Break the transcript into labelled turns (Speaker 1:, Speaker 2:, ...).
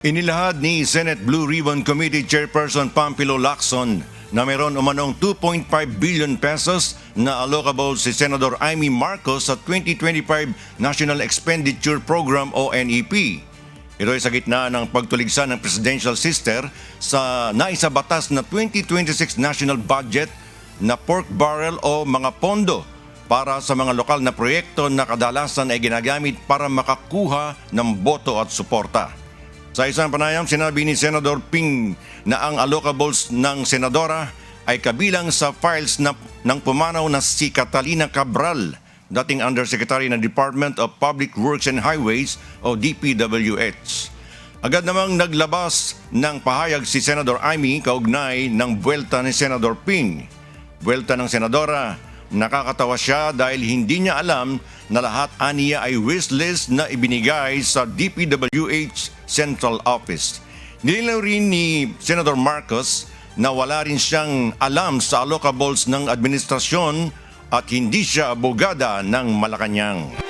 Speaker 1: Inilahad ni Senate Blue Ribbon Committee Chairperson Pampilo Lacson na mayroon umanong 2.5 billion pesos na allocable si Senador Amy Marcos sa 2025 National Expenditure Program o NEP. Ito ay sa gitna ng pagtuligsa ng Presidential Sister sa naisabatas na 2026 National Budget na pork barrel o mga pondo para sa mga lokal na proyekto na kadalasan ay ginagamit para makakuha ng boto at suporta. Sa isang panayam, sinabi ni Senador Ping na ang allocables ng senadora ay kabilang sa files ng pumanaw na si Catalina Cabral, dating Undersecretary ng Department of Public Works and Highways o DPWH. Agad namang naglabas ng pahayag si Senador Amy kaugnay ng buwelta ni Senador Ping. Buwelta ng senadora, nakakatawa siya dahil hindi niya alam na lahat aniya ay wishlist na ibinigay sa DPWH Central Office. Nilinaw rin ni Senator Marcos na wala rin siyang alam sa allocables ng administrasyon at hindi siya abogada ng Malacanang.